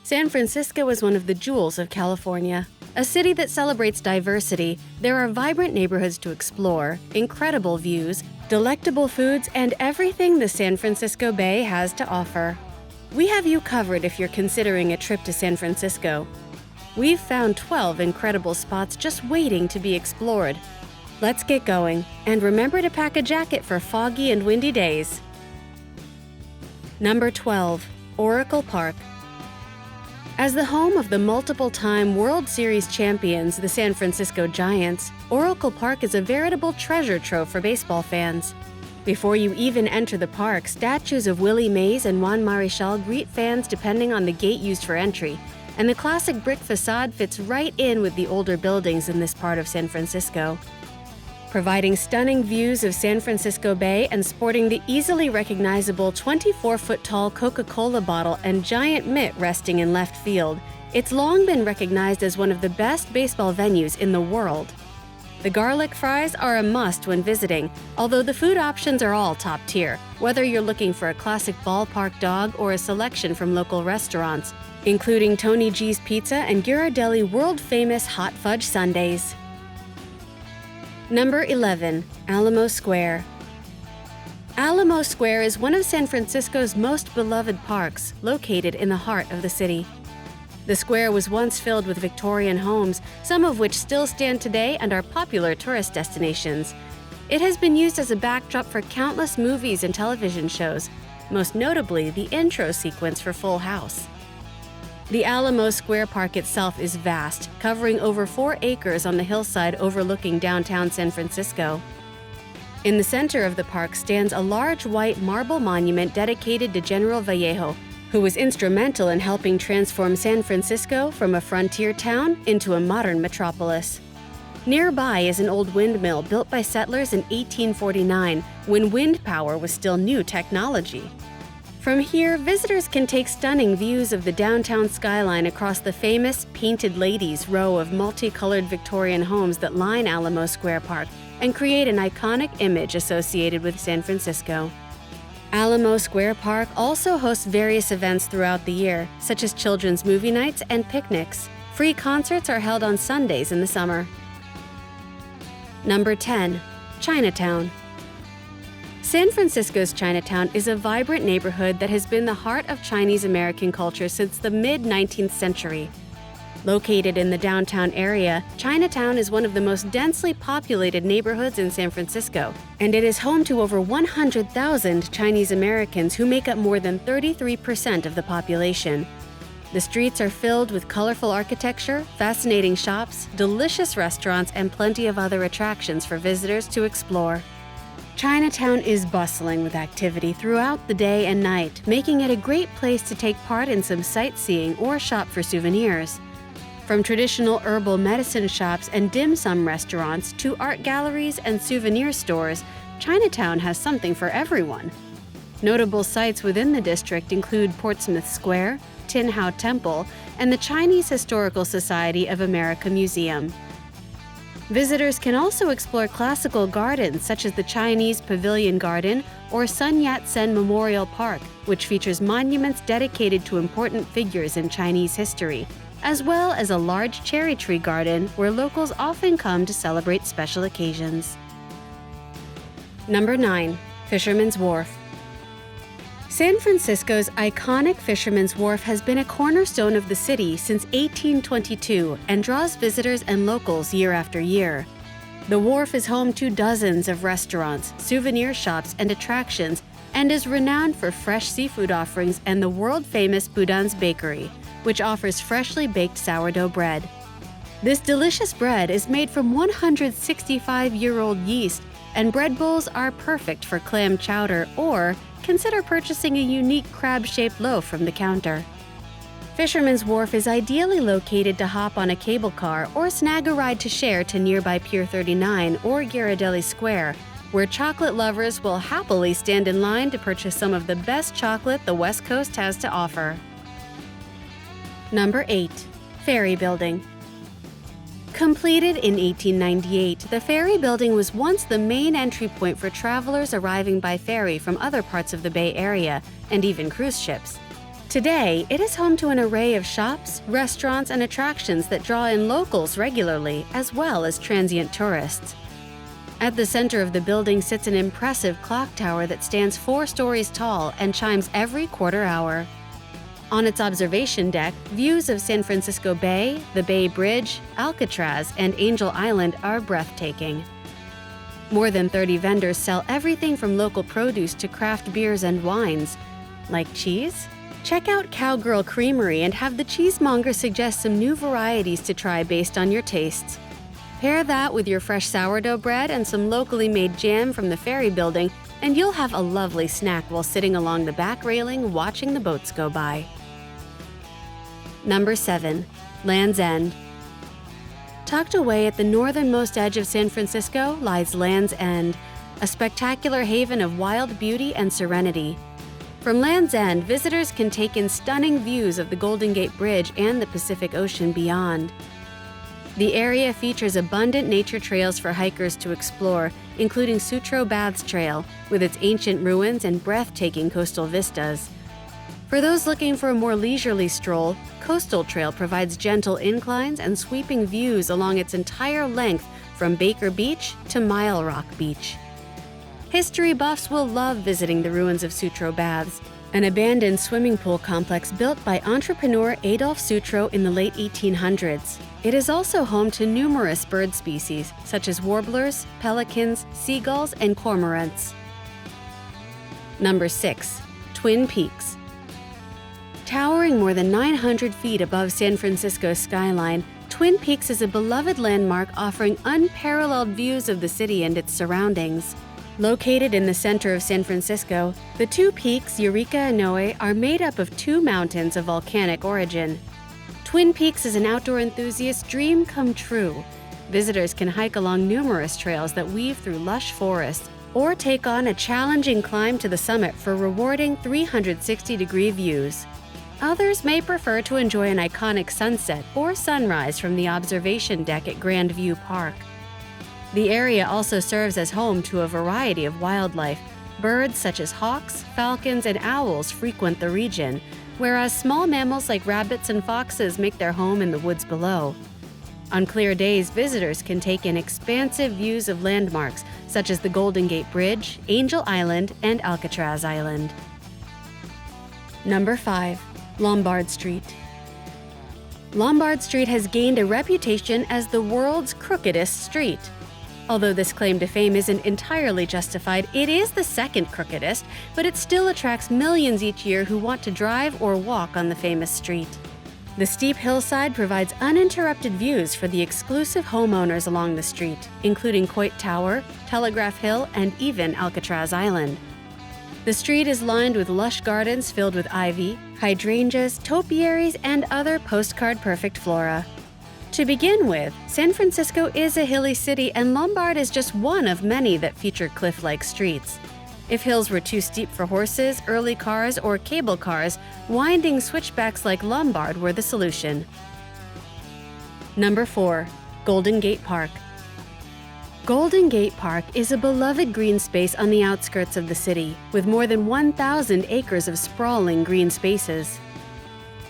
San Francisco is one of the jewels of California. A city that celebrates diversity, there are vibrant neighborhoods to explore, incredible views, delectable foods, and everything the San Francisco Bay has to offer. We have you covered if you're considering a trip to San Francisco. We've found 12 incredible spots just waiting to be explored. Let's get going, and remember to pack a jacket for foggy and windy days. Number 12. Oracle Park. As the home of the multiple-time World Series champions, the San Francisco Giants, Oracle Park is a veritable treasure trove for baseball fans. Before you even enter the park, statues of Willie Mays and Juan Marichal greet fans depending on the gate used for entry, and the classic brick facade fits right in with the older buildings in this part of San Francisco. Providing stunning views of San Francisco Bay and sporting the easily recognizable 24-foot-tall Coca-Cola bottle and giant mitt resting in left field, it's long been recognized as one of the best baseball venues in the world. The garlic fries are a must when visiting, although the food options are all top tier, whether you're looking for a classic ballpark dog or a selection from local restaurants, including Tony G's Pizza and Ghirardelli world-famous hot fudge sundaes. Number 11. Alamo Square. Alamo Square is one of San Francisco's most beloved parks, located in the heart of the city. The square was once filled with Victorian homes, some of which still stand today and are popular tourist destinations. It has been used as a backdrop for countless movies and television shows, most notably the intro sequence for Full House. The Alamo Square Park itself is vast, covering over 4 acres on the hillside overlooking downtown San Francisco. In the center of the park stands a large white marble monument dedicated to General Vallejo, who was instrumental in helping transform San Francisco from a frontier town into a modern metropolis. Nearby is an old windmill built by settlers in 1849, when wind power was still new technology. From here, visitors can take stunning views of the downtown skyline across the famous Painted Ladies row of multicolored Victorian homes that line Alamo Square Park and create an iconic image associated with San Francisco. Alamo Square Park also hosts various events throughout the year, such as children's movie nights and picnics. Free concerts are held on Sundays in the summer. Number 10. Chinatown. San Francisco's Chinatown is a vibrant neighborhood that has been the heart of Chinese American culture since the mid-19th century. Located in the downtown area, Chinatown is one of the most densely populated neighborhoods in San Francisco, and it is home to over 100,000 Chinese Americans who make up more than 33% of the population. The streets are filled with colorful architecture, fascinating shops, delicious restaurants, and plenty of other attractions for visitors to explore. Chinatown is bustling with activity throughout the day and night, making it a great place to take part in some sightseeing or shop for souvenirs. From traditional herbal medicine shops and dim sum restaurants to art galleries and souvenir stores, Chinatown has something for everyone. Notable sites within the district include Portsmouth Square, Tin Hau Temple, and the Chinese Historical Society of America Museum. Visitors can also explore classical gardens such as the Chinese Pavilion Garden or Sun Yat-sen Memorial Park, which features monuments dedicated to important figures in Chinese history, as well as a large cherry tree garden where locals often come to celebrate special occasions. Number 9. Fisherman's Wharf. San Francisco's iconic Fisherman's Wharf has been a cornerstone of the city since 1822 and draws visitors and locals year after year. The wharf is home to dozens of restaurants, souvenir shops, and attractions, and is renowned for fresh seafood offerings and the world-famous Boudin's Bakery, which offers freshly baked sourdough bread. This delicious bread is made from 165-year-old yeast, and bread bowls are perfect for clam chowder, or consider purchasing a unique crab-shaped loaf from the counter. Fisherman's Wharf is ideally located to hop on a cable car or snag a ride to share to nearby Pier 39 or Ghirardelli Square, where chocolate lovers will happily stand in line to purchase some of the best chocolate the West Coast has to offer. Number 8. Ferry Building. Completed in 1898, the Ferry Building was once the main entry point for travelers arriving by ferry from other parts of the Bay Area and even cruise ships. Today, it is home to an array of shops, restaurants, and attractions that draw in locals regularly, as well as transient tourists. At the center of the building sits an impressive clock tower that stands 4 stories tall and chimes every quarter hour. On its observation deck, views of San Francisco Bay, the Bay Bridge, Alcatraz, and Angel Island are breathtaking. More than 30 vendors sell everything from local produce to craft beers and wines. Like cheese? Check out Cowgirl Creamery and have the cheesemonger suggest some new varieties to try based on your tastes. Pair that with your fresh sourdough bread and some locally made jam from the Ferry Building, and you'll have a lovely snack while sitting along the back railing watching the boats go by. Number 7. Land's End. Tucked away at the northernmost edge of San Francisco lies Land's End, a spectacular haven of wild beauty and serenity. From Land's End, visitors can take in stunning views of the Golden Gate Bridge and the Pacific Ocean beyond. The area features abundant nature trails for hikers to explore, including Sutro Baths Trail, with its ancient ruins and breathtaking coastal vistas. For those looking for a more leisurely stroll, Coastal Trail provides gentle inclines and sweeping views along its entire length from Baker Beach to Mile Rock Beach. History buffs will love visiting the ruins of Sutro Baths, an abandoned swimming pool complex built by entrepreneur Adolf Sutro in the late 1800s. It is also home to numerous bird species, such as warblers, pelicans, seagulls, and cormorants. Number 6. Twin Peaks. Towering more than 900 feet above San Francisco's skyline, Twin Peaks is a beloved landmark offering unparalleled views of the city and its surroundings. Located in the center of San Francisco, the 2 peaks, Eureka and Noe, are made up of 2 mountains of volcanic origin. Twin Peaks is an outdoor enthusiast's dream come true. Visitors can hike along numerous trails that weave through lush forests, or take on a challenging climb to the summit for rewarding 360-degree views. Others may prefer to enjoy an iconic sunset or sunrise from the observation deck at Grandview Park. The area also serves as home to a variety of wildlife. Birds such as hawks, falcons, and owls frequent the region, whereas small mammals like rabbits and foxes make their home in the woods below. On clear days, visitors can take in expansive views of landmarks such as the Golden Gate Bridge, Angel Island, and Alcatraz Island. Number 5. Lombard Street. Lombard Street has gained a reputation as the world's crookedest street. Although this claim to fame isn't entirely justified, it is the second crookedest, but it still attracts millions each year who want to drive or walk on the famous street. The steep hillside provides uninterrupted views for the exclusive homeowners along the street, including Coit Tower, Telegraph Hill, and even Alcatraz Island. The street is lined with lush gardens filled with ivy, hydrangeas, topiaries, and other postcard-perfect flora. To begin with, San Francisco is a hilly city, and Lombard is just one of many that feature cliff-like streets. If hills were too steep for horses, early cars, or cable cars, winding switchbacks like Lombard were the solution. Number 4. Golden Gate Park. Golden Gate Park is a beloved green space on the outskirts of the city, with more than 1,000 acres of sprawling green spaces.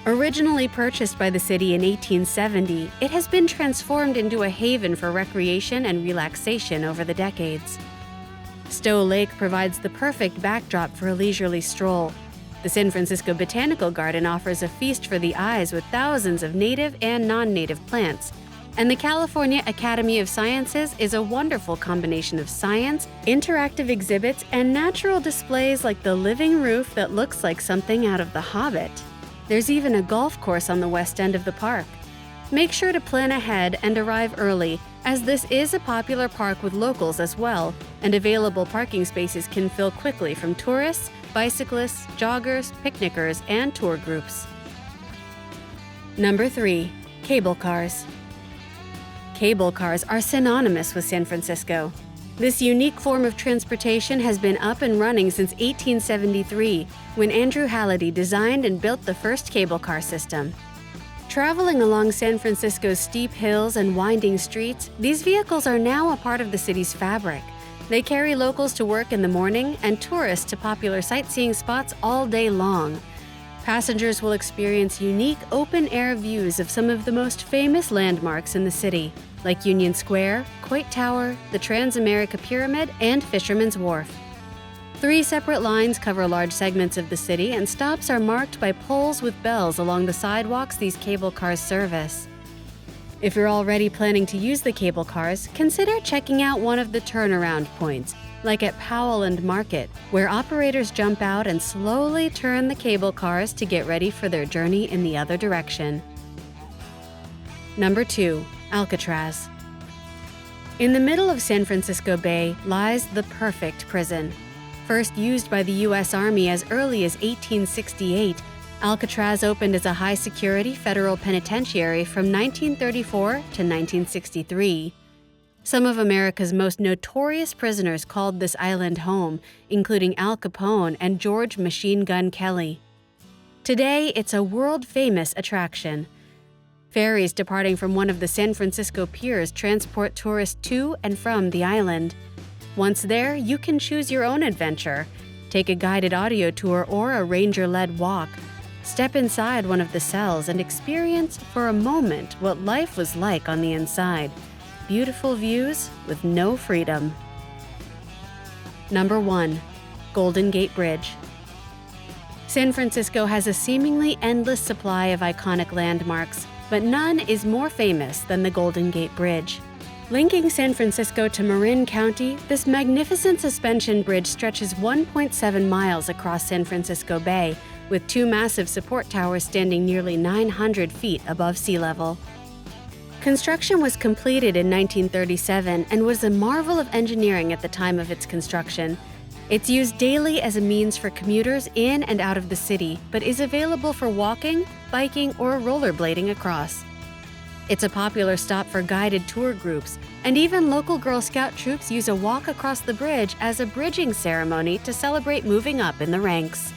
Originally purchased by the city in 1870, it has been transformed into a haven for recreation and relaxation over the decades. Stowe Lake provides the perfect backdrop for a leisurely stroll. The San Francisco Botanical Garden offers a feast for the eyes with thousands of native and non-native plants. And the California Academy of Sciences is a wonderful combination of science, interactive exhibits, and natural displays like the living roof that looks like something out of The Hobbit. There's even a golf course on the west end of the park. Make sure to plan ahead and arrive early, as this is a popular park with locals as well, and available parking spaces can fill quickly from tourists, bicyclists, joggers, picnickers, and tour groups. Number 3. Cable cars. Cable cars are synonymous with San Francisco. This unique form of transportation has been up and running since 1873, when Andrew Halliday designed and built the first cable car system. Traveling along San Francisco's steep hills and winding streets, these vehicles are now a part of the city's fabric. They carry locals to work in the morning and tourists to popular sightseeing spots all day long. Passengers will experience unique open-air views of some of the most famous landmarks in the city, like Union Square, Coit Tower, the Trans-America Pyramid, and Fisherman's Wharf. 3 separate lines cover large segments of the city, and stops are marked by poles with bells along the sidewalks these cable cars service. If you're already planning to use the cable cars, consider checking out one of the turnaround points, like at Powell and Market, where operators jump out and slowly turn the cable cars to get ready for their journey in the other direction. Number 2. Alcatraz. In the middle of San Francisco Bay lies the perfect prison. First used by the U.S. Army as early as 1868, Alcatraz opened as a high-security federal penitentiary from 1934 to 1963. Some of America's most notorious prisoners called this island home, including Al Capone and George Machine Gun Kelly. Today, it's a world-famous attraction. Ferries departing from one of the San Francisco piers transport tourists to and from the island. Once there, you can choose your own adventure. Take a guided audio tour or a ranger-led walk. Step inside one of the cells and experience for a moment what life was like on the inside. Beautiful views with no freedom. Number 1. Golden Gate Bridge. San Francisco has a seemingly endless supply of iconic landmarks, but none is more famous than the Golden Gate Bridge. Linking San Francisco to Marin County, this magnificent suspension bridge stretches 1.7 miles across San Francisco Bay, with 2 massive support towers standing nearly 900 feet above sea level. Construction was completed in 1937 and was a marvel of engineering at the time of its construction. It's used daily as a means for commuters in and out of the city, but is available for walking, biking, or rollerblading across. It's a popular stop for guided tour groups, and even local Girl Scout troops use a walk across the bridge as a bridging ceremony to celebrate moving up in the ranks.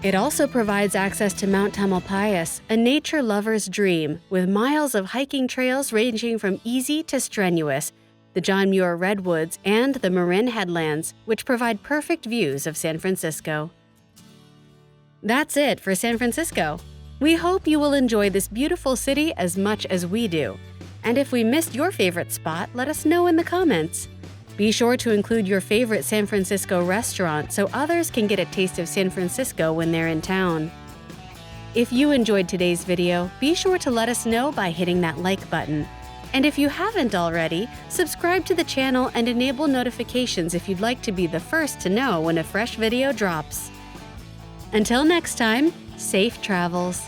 It also provides access to Mount Tamalpais, a nature lover's dream, with miles of hiking trails ranging from easy to strenuous, the John Muir Redwoods, and the Marin Headlands, which provide perfect views of San Francisco. That's it for San Francisco. We hope you will enjoy this beautiful city as much as we do. And if we missed your favorite spot, let us know in the comments. Be sure to include your favorite San Francisco restaurant so others can get a taste of San Francisco when they're in town. If you enjoyed today's video, be sure to let us know by hitting that like button. And if you haven't already, subscribe to the channel and enable notifications if you'd like to be the first to know when a fresh video drops. Until next time, safe travels.